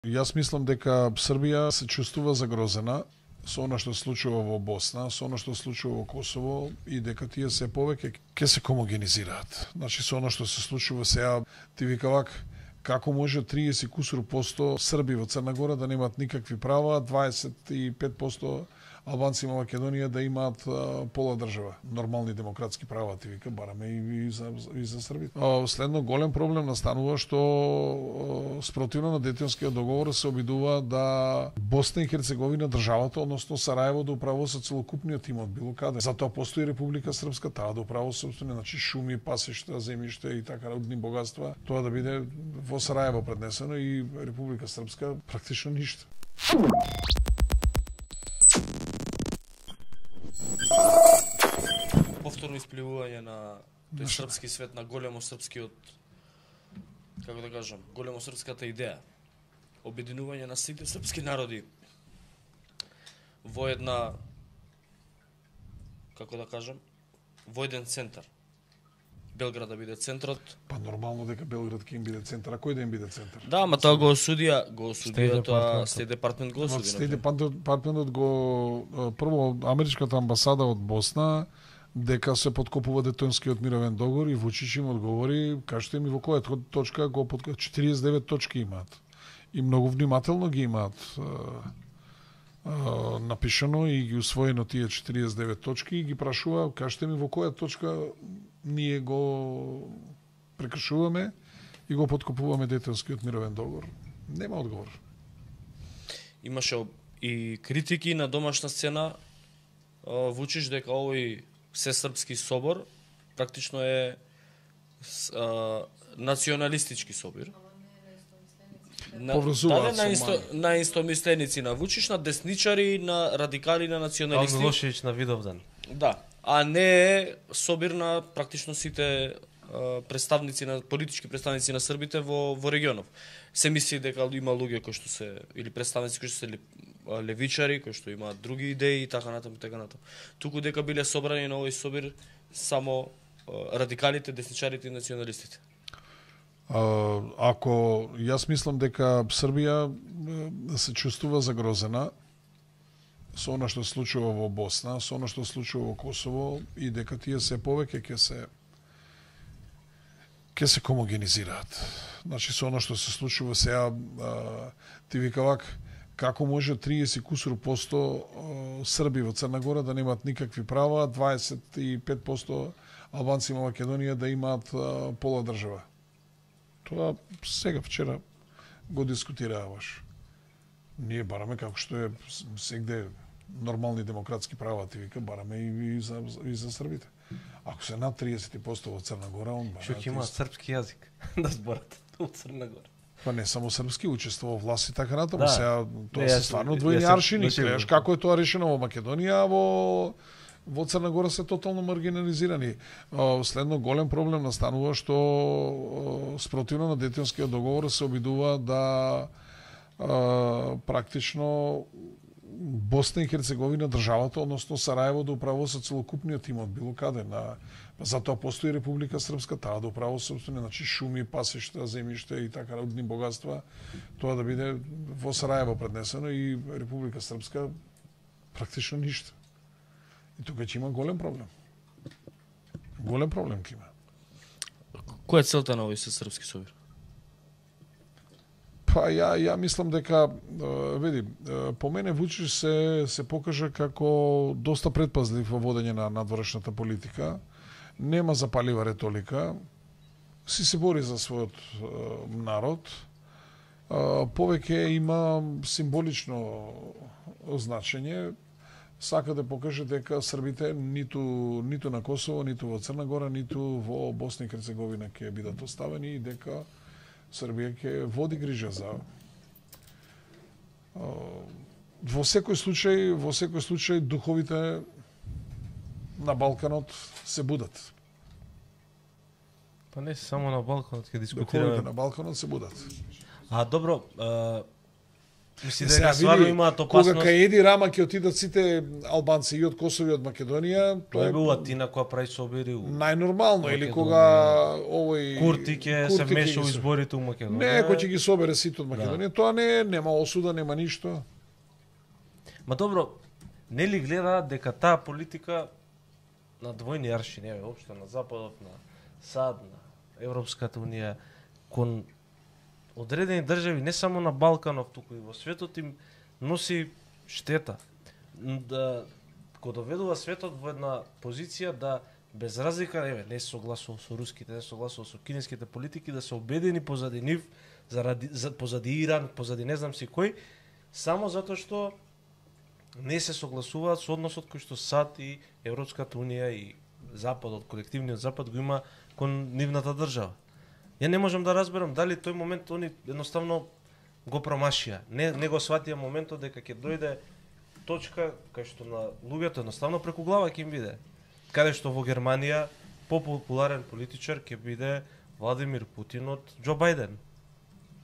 Јас мислам дека Србија се чувствува загрозена со она што се случува во Босна, со она што се случува во Косово и дека тие се повеќе ќе се хомогенизираат. Значи со она што се случува сега, ти викавак, како може 30 кусур посто Срби во Црна Гора да немаат никакви права, 25% албанци во Македонија да имаат пола држава, нормални демократски права, ти вика, бараме и за Србите. Следно голем проблем настанува што спротивно на Дејтонскиот договор се обидува да Босна и Херцеговина, државата, односно Сараево, да управува со целокупниот имот било каде. Затоа постои Република Српска, таа да управува собствени, значи шуми, пасишта, земјиште и така родни богатства, тоа да биде во Сараево преднесено и Република Српска практично ништо. Повторно испливување на тој српски свет, на големо српскиот, како да кажам, големо српската идеја. Обединување на сите српски народи во една, како да кажам, во еден центар. Белград да биде центрот. Па нормално дека Белград ќе им биде центар, а кој да им биде центар? Да, ама тоа го осудија тоа Стејт департмент го осуди. Стејт департментот го прво америчката амбасада од Босна дека се подкопува Дејтонскиот мировен договор и Вучич им одговори, кажете ми во која точка го 49 точки имаат. И многу внимателно ги имаат напишано и ги усвоено тие 49 точки и ги прашува, кажете ми во која точка ние го прекршуваме и го подкопуваме Дејтонскиот мировен договор. Нема одговор. Имаше и критики на домашна сцена Вучич дека овој Всесрпски собор практично е националистички собор. На истомисленици на Вучич, на десничари, на радикали, на националисти. Милошевиќ на Видовдан. Да, а не е собир на практично сите представници на политички представници на србите во регионов. Се мисли дека има луѓе кои што се или представници кои што се левичари, кои што имаат други идеи и така натаму и така натаму. Туку дека биле собрани на овој собир само радикалите, десничарите и националистите. Ако јас мислам дека Србија се чувствува загрозена со она што се случува во Босна, со она што се случува во Косово и дека тие се повеќе ќе се хомогенизираат. Значи со она што се случува сега, ти викавак, како може 30 кусур посто Срби во Црна Гора да немаат никакви права, 25% албанци во Македонија да имаат пола држава. Тоа сега вчера го дискутирааваш. Ние бараме како што е сегде нормални демократски права, ти вика, бараме и за Србите. Ако се над 30% во Црна Гора, он Што ќе имаат српски јазик да зборат во Црна Гора. Па не само српски, учествува власт и така натаму. Да. Сега тоа се стварно двојни аршини. Гледаш како е тоа решено во Македонија, а во Црна Гора се тотално маргинализирани. Следно голем проблем настанува што спротивно на Дејтонскиот договор се обидува да практично Босна и Херцеговина, државата, односно Сараево, да управува со целокупниот имот било каде. Затоа постои Република Српска, таа да управува собствени, значи шуми, пасишта, земјиште и така родни богатства, тоа да биде во Сараево преднесено и Република Српска практично ништо. И тука ќе има голем проблем. Голем проблем ќе има. Која е целта на овој српски собир? Па ја мислам дека види, по мене Вучич се покажа како доста предпазлив во водење на надворешната политика. Нема запалива риторика. Се бори за својот народ. Повеќе има символично значење. Сака да покаже дека србите ниту на Косово, ниту во Црна Гора, ниту во Босна и Херцеговина ќе бидат оставени и дека Србија ќе води грижа за во секој случај духовите на Балканот се будат. Па не само на Балканот ќе дискутираме. Духовите на Балканот се будат. Добро, Мисли Сега дека стварно види, имаат кога опасност. кај Еди Рама ќе отидат сите албанци и од Косово и од Македонија, Тоа тоа е е Латина која прави собери у најнормално, или Македонија. кога овој Курти ќе се Курти меша ги у се- изборите у Македонија. Не, кој ќе ги собере сите од Македонија, тоа не е, нема осуда, нема ништо. Ма добро, нели гледаат дека таа политика на двојни аршини, еве, општо на Западот, на САД, на Европската унија, кон одредени држави, не само на Балканов, туку и во светот им носи штета. Да го доведува светот во една позиција да без разлика, еве, не се согласува со руските, не се согласува со кинеските политики, да се обедини позади нив, позади Иран, позади не знам си кој, само затоа што не се согласуваат со односот кој што САД и Европската унија и Западот, колективниот Запад го има кон нивната држава. Ја не можам да разберам дали тој момент они едноставно го промашија. Не го сватија моментот дека ќе дојде точка кај што на луѓето едноставно преку глава ќе им биде. Каде што во Германија попопуларен политичар ќе биде Владимир Путин од Џо Бајден.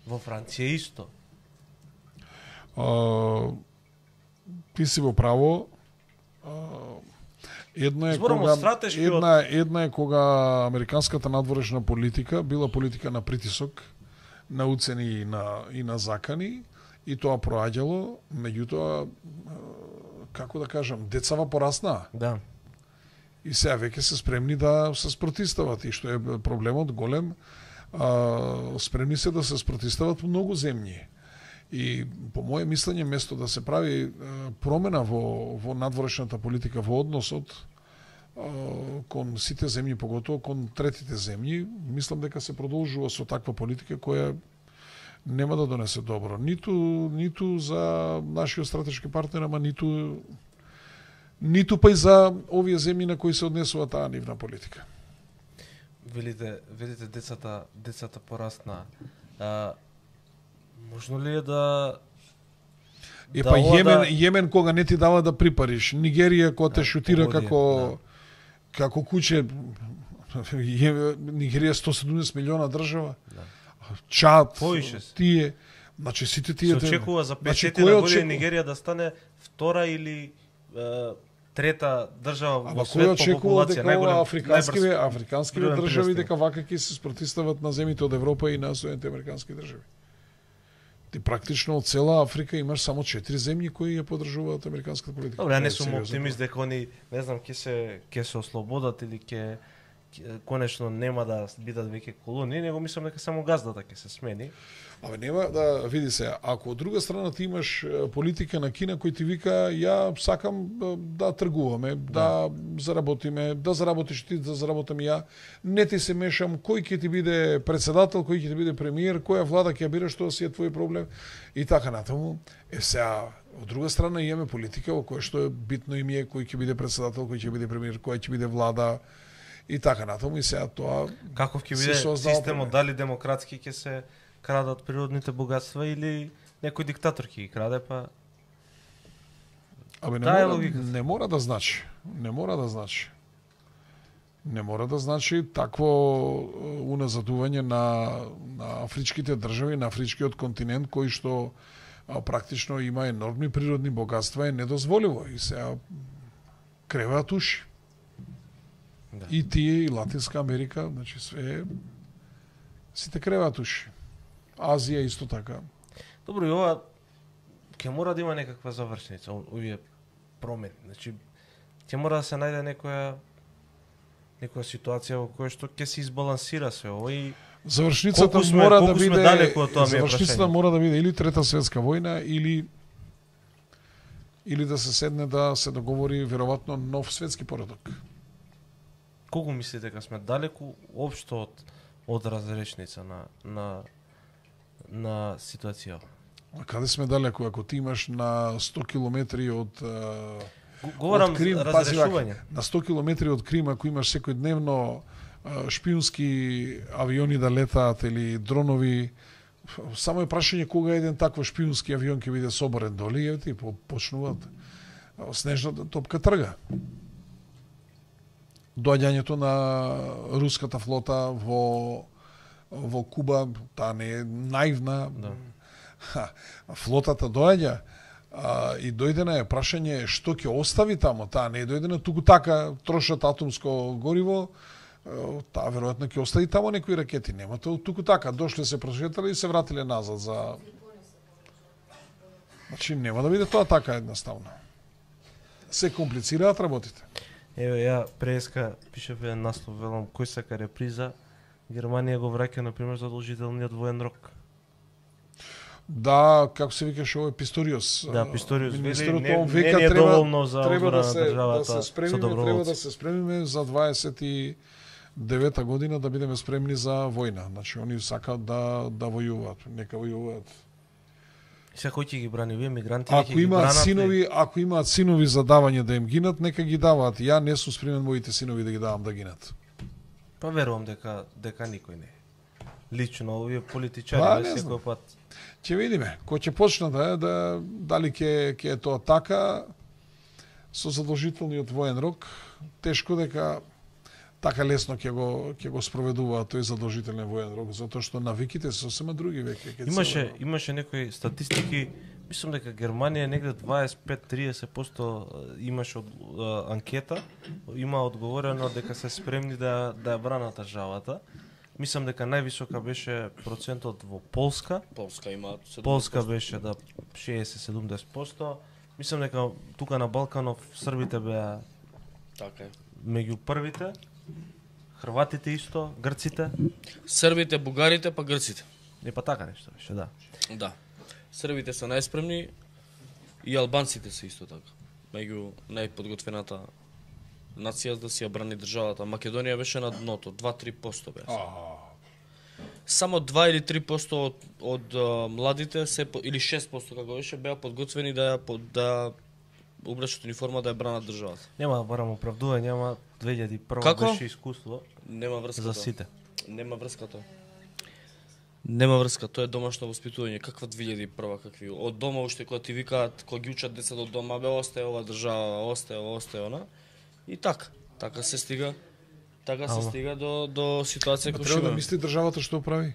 Во Франција исто. Ти си во право. Една е Зборам од кога стратешкиот- една е кога американската надворешна политика била политика на притисок, на уцени и на закани, и тоа проаѓало, меѓутоа како да кажам, децава пораснаа. Да. И сега веќе се спремни да се спротистават, и што е проблемот голем, спремни се да се спротистават многу земји. И по моje мислење, место да се прави промена во надворешната политика, во односот кон сите земји, поготово кон третите земји, мислам дека се продолжува со таква политика која нема да донесе добро. Ниту за нашиот стратешки партнер, ама ниту па и за овие земји на кои се однесува таа нивна политика. Велите децата порасна. Можно ли е да Па ова Јемен кога не ти дава да припариш, Нигерија кога те шутира погодија, како куче, Нигерија 170 милиона држава, Чад, Поише се. тие, значи сите тие... се очекува за 5 значи, години кој очекува? Нигерија да стане втора или трета држава Ама во кој свет по очекува популација, дека ова најбрз африканскиве природен држави прираст дека вака ќе се спротистават на земјите од Европа и на Соединетите американски држави? Ти практично од цела Африка имаш само 4 земји кои ја поддржуваат американската политика. Добре, ја не Тоа е сум сериозно. оптимист дека они, не знам, ќе се ослободат или ќе конечно нема да бидат веќе колонии, него мислам дека само газдата ќе се смени. Абе нема да види се, ако од друга страна ти имаш политика на Кина кој ти вика ја сакам да тргуваме, да заработиме, да заработиш ти, да заработам ја, не ти се мешам кој ќе ти биде председател, кој ќе ти биде премиер, која влада ќе ја бираш, тоа си е твој проблем и така натаму. Сега од друга страна имаме политика во која што е битно им е кој ќе биде председател, кој ќе биде премиер, која ќе биде влада и така натаму, и сега тоа Каков ќе се биде создава системот, проблем. дали демократски ќе се крадат природните богатства или некој диктатор ќе ги краде, па Абе Таа е логиката. не мора да значи. Не мора да значи. Не мора да значи такво уназадување на афричките држави, на афричкиот континент кој што практично има енормни природни богатства е недозволиво и сега креваат уши. Да. И тие и Латинска Америка, значи све сите креваат уши. Азија исто така. добро, и ова ќе мора да има некаква завршница, овие промени. Значи ќе мора да се најде некоја ситуација во која што ќе се избалансира се ова и Завршницата Колку сме- мора да колку сме биде далеку од тоа ми е завршницата прашање. мора да биде или Трета светска војна или да се седне да се договори веројатно нов светски поредок. колку мислите дека сме далеку општо од разрешница на ситуација? А каде сме далеку ако ти имаш на 100 километри од Говорам од Крим, за пази вака, разрешување. на 100 километри од Крим ако имаш секојдневно шпиунски авиони да летаат или дронови, само е прашање кога еден таков шпиунски авион ќе биде соборен доли и ти почнуваат снежната топка трга. Доаѓањето на руската флота во Куба, таа не е наивна. Да. Флотата доаѓа и дојдена е прашање што ќе остави тамо, таа не е дојдена туку така трошат атомско гориво, таа веројатно ќе остави тамо некои ракети, нема тоа туку така, дошле се прошетале и се вратиле назад за Значи нема да биде тоа така едноставно. Се комплицираат работите. Еве ја преска пишев еден наслов, велам кој сака реприза, Германија го враќа на пример задолжителниот воен рок. Да, како се викаше овој Писториус. Да, Писториус министерот вели, он века не е треба доволно за треба одбрана да на се државата спремиме, со треба да доброволци. се спремиме за 29-та година да бидеме спремни за војна. Значи они сакаат да војуваат, нека војуваат. Сега кој ќе ги брани вие мигрантите ќе Ако ги имаат бранат ли? синови, ако имаат синови за давање да им гинат, нека ги даваат. Ја не сум спремен моите синови да ги давам да гинат. Па верувам дека никој не е. Лично овие политичари Па, не секој пат. Ќе видиме, кој ќе почне дали ќе е тоа така со задолжителниот воен рок, тешко дека така лесно ќе го спроведуваат тој задолжителен воен рок, затоа што навиките се сосема други веќе. Имаше некои статистики, мислам дека Германија негде 25-30% имаше анкета, има одговорено дека се спремни да ја бранат државата. Мислам дека највисока беше процентот во Полска. Полска има 70%. Полска беше 60-70%. Мислам дека тука на Балканов србите беа Така е. меѓу првите. Хрватите исто, грците. Србите, бугарите, па грците. Не па така нешто беше, да. Да. Србите се најспремни и албанците се исто така. Меѓу најподготвената нација да си ја брани државата. Македонија беше на дното, 2-3% беа. Само 2 или 3% од младите или 6% како беше беа подготвени да облечат униформа да ја бранат државата. Нема да барам оправдување, ама 2001 Како? беше искуство Нема врска за тоа. сите. Нема врска тоа. Нема врска, тоа е домашно воспитување. Каква 2001 какви? Од дома уште кога ти викаат, кога ги учат децата од дома, бе остај ова држава, остај она. И така се стига. Така се стига до ситуација која Треба да мисли државата што прави.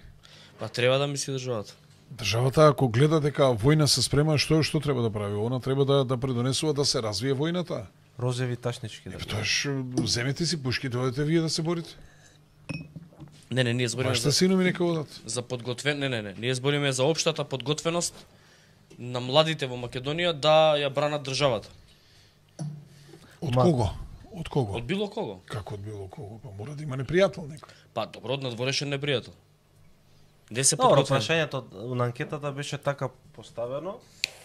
Па треба да мисли државата. Државата ако гледа дека војна се спрема, што треба да прави? Она треба да предонесува да се развие војната. Розеви ташнички да. Тоаш земете си пушките, одете вие да се борите. Не, ние збориме Вашите синови нека одат. за подготвен, не, ние збориме за општата подготвеност на младите во Македонија да ја бранат државата. Од кого? Од кого? Од било кого. Како од било кого? Па мора да има непријател некој. Па добро, од надворешен непријател. Де се Добро, подготвен? прашањето на анкетата беше така поставено.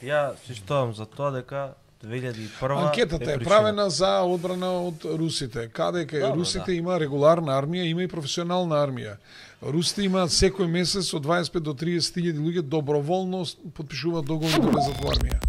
Ја си стојам за тоа дека 2001 Анкетата е правена за одбрана од русите. Кадека Добро, русите има регуларна армија, има и професионална армија. Русите имаат секој месец од 25 до 30 илјади луѓе доброволно подпишуваат договори да влезат во армија.